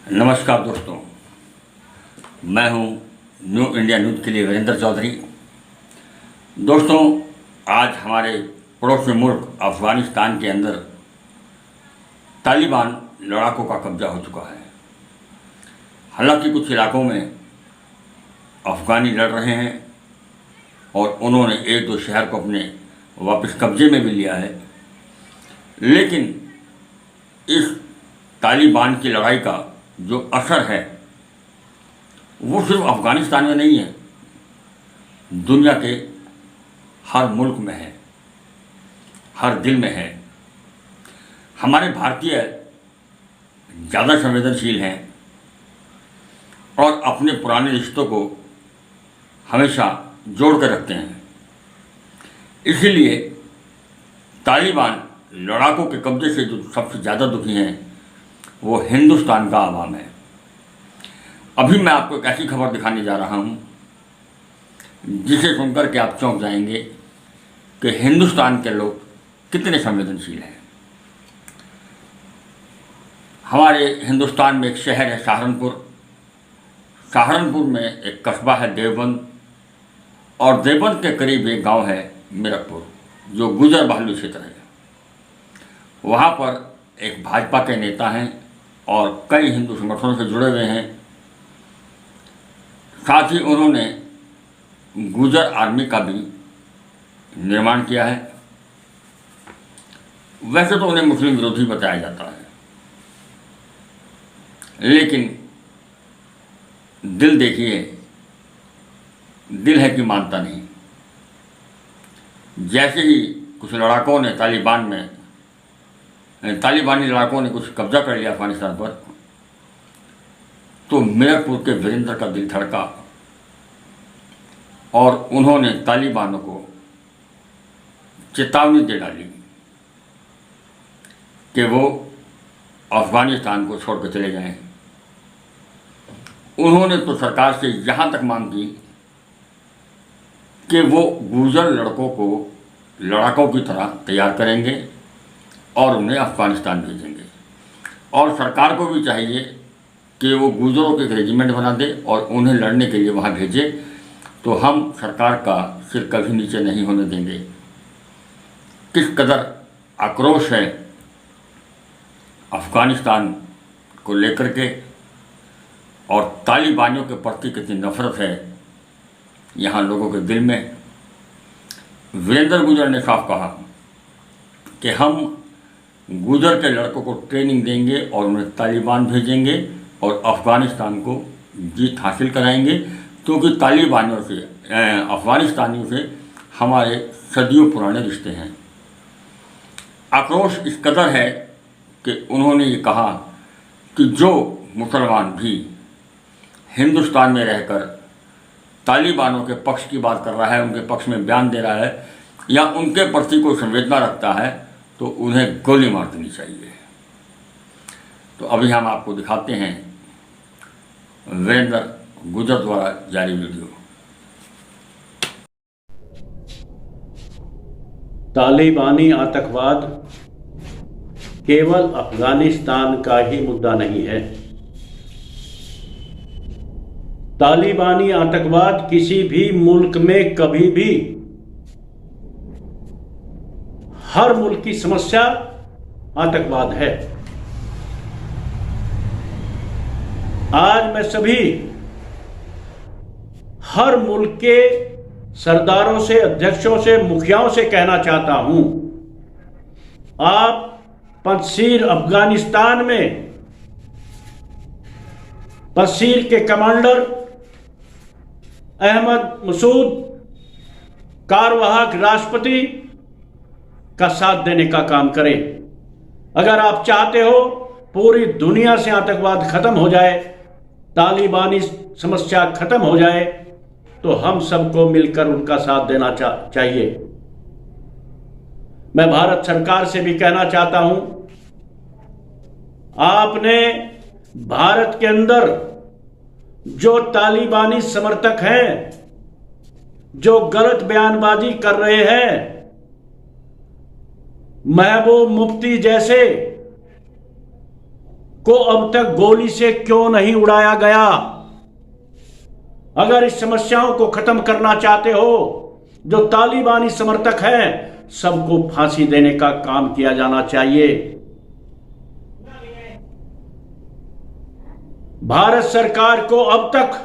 नमस्कार दोस्तों, मैं हूं न्यू इंडिया न्यूज़ के लिए वीरेंद्र चौधरी। दोस्तों, आज हमारे पड़ोसी मुल्क अफ़गानिस्तान के अंदर तालिबान लड़ाकों का कब्जा हो चुका है। हालांकि कुछ इलाकों में अफ़गानी लड़ रहे हैं और उन्होंने एक दो शहर को अपने वापस कब्जे में भी लिया है, लेकिन इस तालिबान की लड़ाई का जो असर है वो सिर्फ अफ़गानिस्तान में नहीं है, दुनिया के हर मुल्क में है, हर दिल में है। हमारे भारतीय ज़्यादा संवेदनशील हैं और अपने पुराने रिश्तों को हमेशा जोड़ कर रखते हैं। इसीलिए तालिबान लड़ाकों के कब्जे से जो सबसे ज़्यादा दुखी हैं वो हिंदुस्तान का आवाम है। अभी मैं आपको एक ऐसी खबर दिखाने जा रहा हूँ जिसे सुनकर के आप चौंक जाएंगे कि हिंदुस्तान के लोग कितने संवेदनशील हैं। हमारे हिंदुस्तान में एक शहर है सहारनपुर। सहारनपुर में एक कस्बा है देवबंद, और देवबंद के करीब एक गांव है मीरकपुर जो गुजर बहालू क्षेत्र है। वहाँ पर एक भाजपा के नेता हैं और कई हिंदू संगठनों से जुड़े हुए हैं। साथ ही उन्होंने गुजर आर्मी का भी निर्माण किया है। वैसे तो उन्हें मुस्लिम विरोधी बताया जाता है, लेकिन दिल देखिए, दिल है कि मानता नहीं। जैसे ही कुछ लड़ाकों ने तालिबानी लड़ाकों ने कुछ कब्जा कर लिया अफगानिस्तान पर, तो मीरपुर के वीरेंद्र का दिल धड़का और उन्होंने तालिबानों को चेतावनी दे डाली कि वो अफगानिस्तान को छोड़कर चले जाएं। उन्होंने तो सरकार से यहाँ तक मांग की कि वो गुर्जर लड़कों को लड़ाकों की तरह तैयार करेंगे और उन्हें अफ़गानिस्तान भेजेंगे, और सरकार को भी चाहिए कि वो गुर्जरों के एक रेजिमेंट बना दे और उन्हें लड़ने के लिए वहाँ भेजे, तो हम सरकार का सिर कभी नीचे नहीं होने देंगे। किस कदर आक्रोश है अफ़गानिस्तान को लेकर के और तालिबानियों के प्रति कितनी नफरत है यहाँ लोगों के दिल में। वीरेंद्र गुजर ने साफ कहा कि हम गुजर के लड़कों को ट्रेनिंग देंगे और उन्हें तालिबान भेजेंगे और अफ़गानिस्तान को जीत हासिल कराएंगे, क्योंकि तालिबानियों से अफ़गानिस्तानियों से हमारे सदियों पुराने रिश्ते हैं। आक्रोश इस कदर है कि उन्होंने ये कहा कि जो मुसलमान भी हिंदुस्तान में रहकर तालिबानों के पक्ष की बात कर रहा है, उनके पक्ष में बयान दे रहा है या उनके प्रति कोई संवेदना रखता है, तो उन्हें गोली मार देनी चाहिए। तो अभी हम आपको दिखाते हैं वीरेंद्र गुजर द्वारा जारी वीडियो। तालिबानी आतंकवाद केवल अफगानिस्तान का ही मुद्दा नहीं है। तालिबानी आतंकवाद किसी भी मुल्क में कभी भी हर मुल्क की समस्या आतंकवाद है। आज मैं सभी हर मुल्क के सरदारों से, अध्यक्षों से, मुखियाओं से कहना चाहता हूं, आप पंजशीर अफगानिस्तान में पंजशीर के कमांडर अहमद मसूद कार्यवाहक राष्ट्रपति का साथ देने का काम करें। अगर आप चाहते हो पूरी दुनिया से आतंकवाद खत्म हो जाए, तालिबानी समस्या खत्म हो जाए, तो हम सबको मिलकर उनका साथ देना चाहिए। मैं भारत सरकार से भी कहना चाहता हूं, आपने भारत के अंदर जो तालिबानी समर्थक हैं, जो गलत बयानबाजी कर रहे हैं, महबूब मुफ्ती जैसे को अब तक गोली से क्यों नहीं उड़ाया गया? अगर इस समस्याओं को खत्म करना चाहते हो, जो तालिबानी समर्थक हैं सबको फांसी देने का काम किया जाना चाहिए। भारत सरकार को अब तक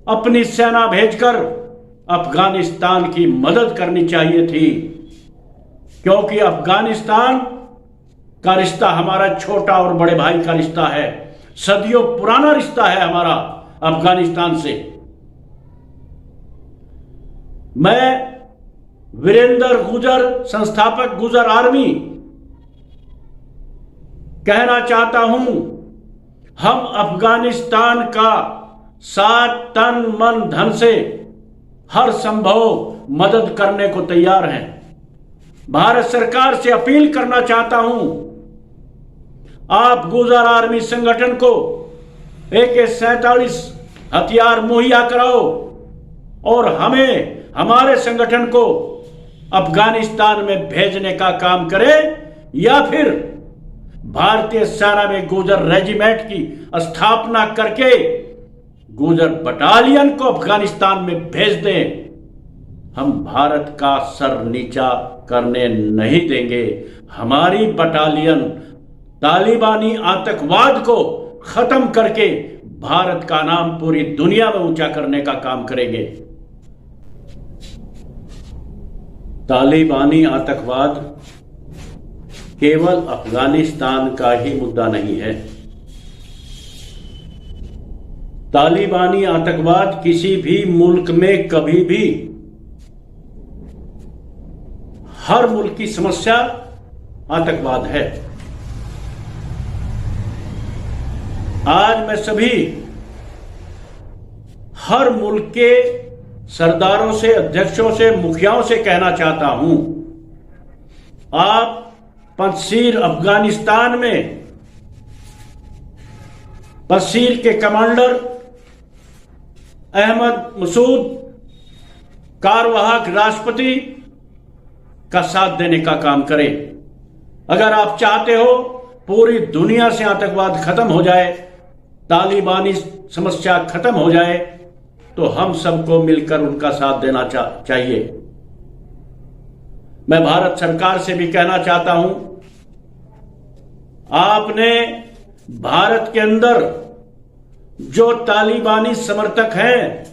अपनी सेना भेजकर अफगानिस्तान की मदद करनी चाहिए थी, क्योंकि अफगानिस्तान का रिश्ता हमारा छोटा और बड़े भाई का रिश्ता है। सदियों पुराना रिश्ता है हमारा अफगानिस्तान से। मैं वीरेंद्र गुजर, संस्थापक गुजर आर्मी, कहना चाहता हूं, हम अफगानिस्तान का साथ तन मन धन से हर संभव मदद करने को तैयार हैं। भारत सरकार से अपील करना चाहता हूं, आप गुजर आर्मी संगठन को AK-47 हथियार मुहैया कराओ और हमें, हमारे संगठन को अफगानिस्तान में भेजने का काम करें, या फिर भारतीय सेना में गुजर रेजिमेंट की स्थापना करके गुजर बटालियन को अफगानिस्तान में भेज दें। हम भारत का सर नीचा करने नहीं देंगे। हमारी बटालियन तालिबानी आतंकवाद को खत्म करके भारत का नाम पूरी दुनिया में ऊंचा करने का काम करेंगे। तालिबानी आतंकवाद केवल अफगानिस्तान का ही मुद्दा नहीं है। तालिबानी आतंकवाद किसी भी मुल्क में कभी भी, हर मुल्क की समस्या आतंकवाद है। आज मैं सभी हर मुल्क के सरदारों से, अध्यक्षों से, मुखियाओं से कहना चाहता हूं, आप पंजशीर अफगानिस्तान में पंजशीर के कमांडर अहमद मसूद कार्यवाहक राष्ट्रपति का साथ देने का काम करें। अगर आप चाहते हो पूरी दुनिया से आतंकवाद खत्म हो जाए, तालिबानी समस्या खत्म हो जाए, तो हम सबको मिलकर उनका साथ देना चाहिए। मैं भारत सरकार से भी कहना चाहता हूं, आपने भारत के अंदर जो तालिबानी समर्थक हैं,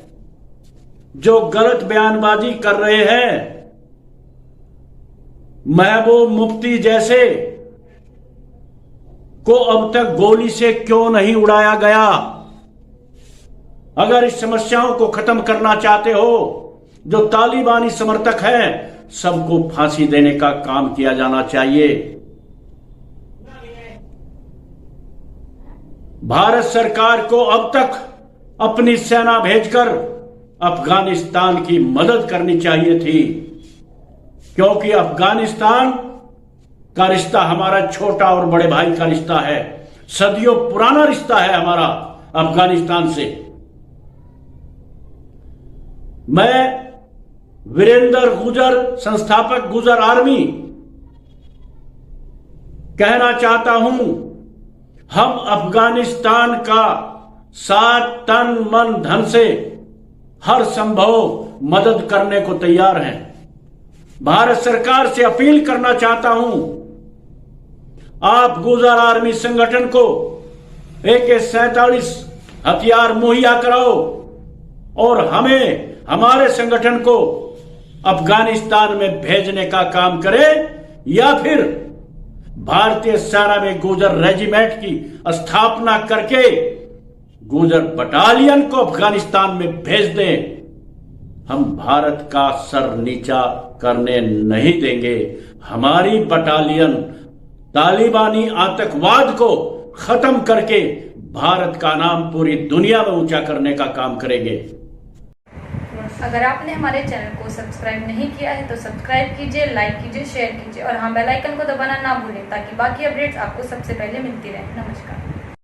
जो गलत बयानबाजी कर रहे हैं, महबूब मुफ्ती जैसे को अब तक गोली से क्यों नहीं उड़ाया गया? अगर इस समस्याओं को खत्म करना चाहते हो, जो तालिबानी समर्थक हैं सबको फांसी देने का काम किया जाना चाहिए। भारत सरकार को अब तक अपनी सेना भेजकर अफगानिस्तान की मदद करनी चाहिए थी, क्योंकि अफगानिस्तान का रिश्ता हमारा छोटा और बड़े भाई का रिश्ता है। सदियों पुराना रिश्ता है हमारा अफगानिस्तान से। मैं वीरेंद्र गुजर, संस्थापक गुजर आर्मी, कहना चाहता हूं, हम अफगानिस्तान का साथ तन मन धन से हर संभव मदद करने को तैयार हैं। भारत सरकार से अपील करना चाहता हूं, आप गुजर आर्मी संगठन को AK-47 हथियार मुहैया कराओ और हमें, हमारे संगठन को अफगानिस्तान में भेजने का काम करें, या फिर भारतीय सेना में गुजर रेजिमेंट की स्थापना करके गुजर बटालियन को अफगानिस्तान में भेज दें। हम भारत का सर नीचा करने नहीं देंगे। हमारी बटालियन तालिबानी आतंकवाद को खत्म करके भारत का नाम पूरी दुनिया में ऊंचा करने का काम करेंगे। अगर आपने हमारे चैनल को सब्सक्राइब नहीं किया है तो सब्सक्राइब कीजिए, लाइक कीजिए, शेयर कीजिए और हाँ, बेल आइकन को दबाना ना भूलें ताकि बाकी अपडेट्स आपको सबसे पहले मिलती रहे। नमस्कार।